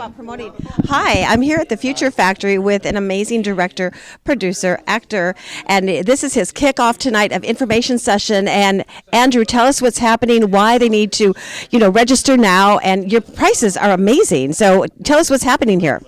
About promoting. Hi, I'm here at the Future Factory with an amazing director, producer, actor, and this is his kickoff tonight of information session. And Andrew, tell us what's happening, why they need to, register now, and your prices are amazing. So tell us what's happening here.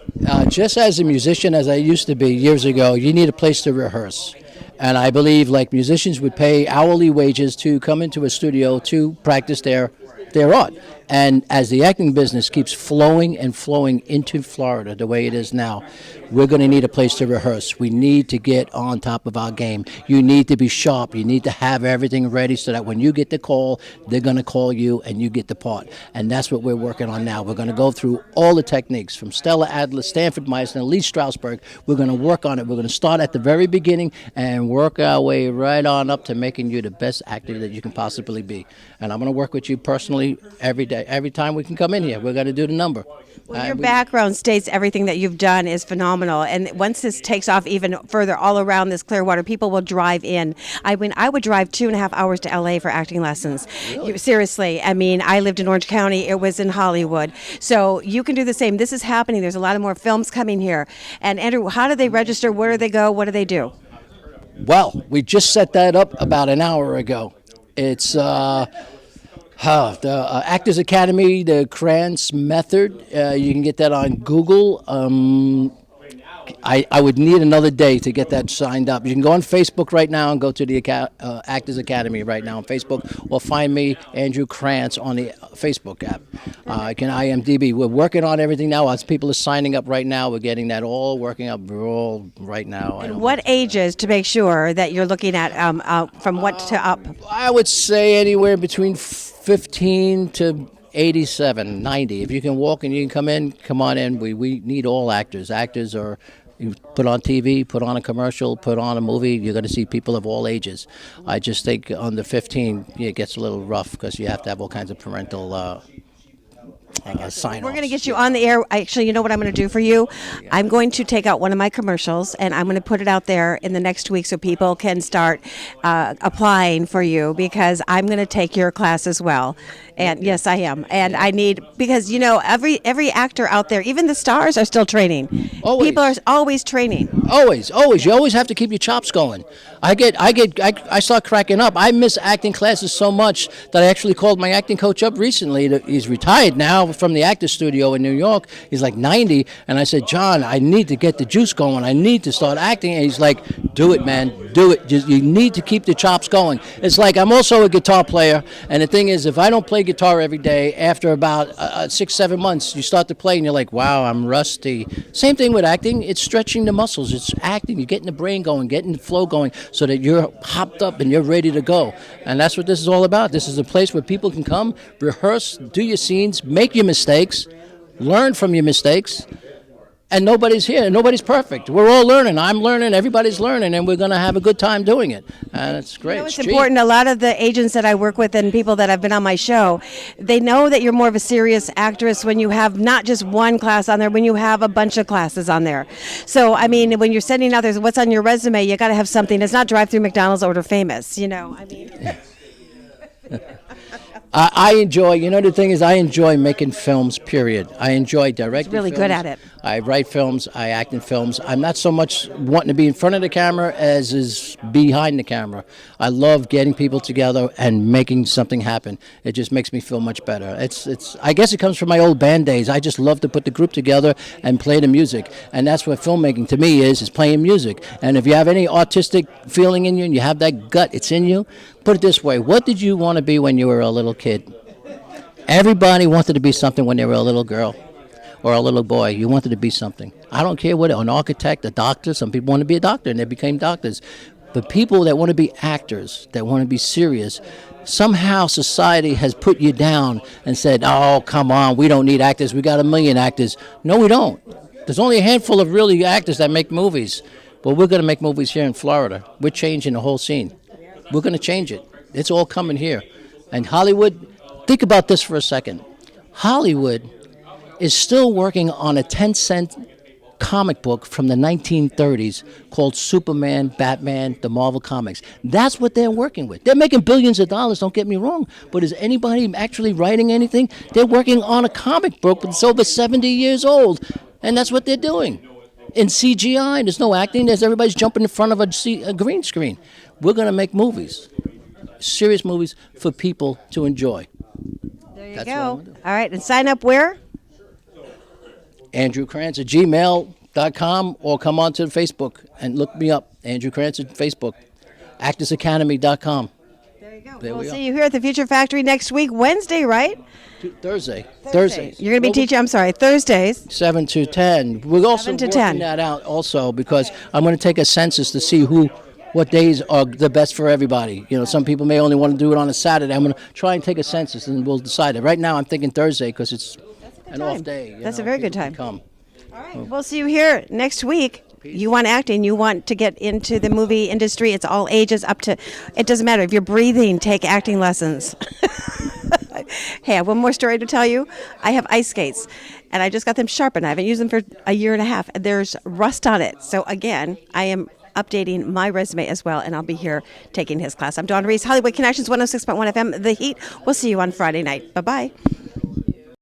Just as a musician, as I used to be years ago, you need a place to rehearse. And I believe like musicians would pay hourly wages to come into a studio to practice their art. And as the acting business keeps flowing and flowing into Florida the way it is now, we're going to need a place to rehearse. We need to get on top of our game. You need to be sharp. You need to have everything ready so that when you get the call, they're going to call you and you get the part. And that's what we're working on now. We're going to go through all the techniques from Stella Adler, Stanford Meisner, Lee Strasberg. We're going to work on it. We're going to start at the very beginning and work our way right on up to making you the best actor that you can possibly be. And I'm going to work with you personally every day. Every time we can come in here, we're going to do the number. Well, your background states everything that you've done is phenomenal. And once this takes off even further all around this Clearwater, people will drive in. I mean, I would drive 2.5 hours to LA for acting lessons. Really? Seriously. I mean, I lived in Orange County. It was in Hollywood. So you can do the same. This is happening. There's a lot of more films coming here. And Andrew, how do they register? Where do they go? What do they do? Well, we just set that up about an hour ago. It's the Actors Academy, the Kranz method. You can get that on Google. I would need another day to get that signed up. You can go on Facebook right now and go to the Actors Academy right now on Facebook, or find me, Andrew Kranz, on the Facebook app. I can IMDb. We're working on everything now. As people are signing up right now, we're getting that all working up. We're all right now. And what ages to make sure that you're looking at from what to up? I would say anywhere between 15 to 87, 90. If you can walk and you can come in, come on in. We need all actors. Actors are, you put on TV, put on a commercial, put on a movie, you're going to see people of all ages. I just think under 15, it gets a little rough because you have to have all kinds of parental sign-offs. We're going to get you on the air. Actually, you know what I'm going to do for you? I'm going to take out one of my commercials, and I'm going to put it out there in the next week so people can start applying for you, because I'm going to take your class as well. And yes, I am. And I need, because, every actor out there, even the stars, are still training. Always. People are always training. Always. You always have to keep your chops going. I start cracking up. I miss acting classes so much that I actually called my acting coach up recently. He's retired now from the actor studio in New York. He's like 90, and I said, John, I need to get the juice going. I need to start acting. And he's like, do it, man, do it. You need to keep the chops going. It's like, I'm also a guitar player, and the thing is, if I don't play guitar every day, after about 6-7 months, you start to play, and you're like, wow, I'm rusty. Same thing with acting. It's stretching the muscles. It's acting. You're getting the brain going, getting the flow going, so that you're hopped up and you're ready to go. And that's what this is all about. This is a place where people can come, rehearse, do your scenes, make your mistakes, learn from your mistakes. And nobody's here. Nobody's perfect. We're all learning. I'm learning. Everybody's learning. And we're going to have a good time doing it. And it's great. It's important. A lot of the agents that I work with and people that have been on my show, they know that you're more of a serious actress when you have not just one class on there, when you have a bunch of classes on there. So, I mean, when you're sending out, there's what's on your resume, you got to have something. It's not drive through McDonald's, order famous, I enjoy, the thing is, I enjoy making films, period. I enjoy directing He's really films. good at it. I write films, I act in films. I'm not so much wanting to be in front of the camera as is behind the camera. I love getting people together and making something happen. It just makes me feel much better. I guess it comes from my old band days. I just love to put the group together and play the music. And that's what filmmaking to me is playing music. And if you have any artistic feeling in you and you have that gut, it's in you, put it this way. What did you want to be when you were a little kid? Everybody wanted to be something when they were a little girl or a little boy. You wanted to be something. I don't care what, an architect, a doctor. Some people want to be a doctor and they became doctors. But people that want to be actors, that want to be serious, somehow society has put you down and said, oh, come on, we don't need actors. We got 1 million actors. No, we don't. There's only a handful of really actors that make movies. But we're going to make movies here in Florida. We're changing the whole scene. We're going to change it. It's all coming here. And Hollywood, think about this for a second. Hollywood is still working on a 10-cent comic book from the 1930s called Superman, Batman, the Marvel Comics. That's what they're working with. They're making billions of dollars, don't get me wrong, but is anybody actually writing anything? They're working on a comic book that's over 70 years old, and that's what they're doing. In CGI, there's no acting, everybody's jumping in front of a green screen. We're going to make movies, serious movies for people to enjoy. There you go. All right, and sign up where? Andrew Kranz at gmail.com, or come on to Facebook and look me up. Andrew Kranz at Facebook. ActorsAcademy.com. There you go. We'll see you here at the Future Factory next week, Wednesday, right? Thursdays. You're going to be teaching, Thursdays. 7 to 10. We're also 7 to working 10. that out also because I'm going to take a census to see what days are the best for everybody. You know, some people may only want to do it on a Saturday. I'm going to try and take a census and we'll decide it. Right now I'm thinking Thursday because it's an off day. That's a very good time. Come. All right, we'll see you here next week. Peace. You want acting, you want to get into the movie industry. It's all ages up to, it doesn't matter. If you're breathing, take acting lessons. Hey, I have one more story to tell you. I have ice skates, and I just got them sharpened. I haven't used them for a year and a half, and there's rust on it. So again, I am updating my resume as well, and I'll be here taking his class. I'm Dawn Reese, Hollywood Connections, 106.1 FM, The Heat. We'll see you on Friday night. Bye-bye.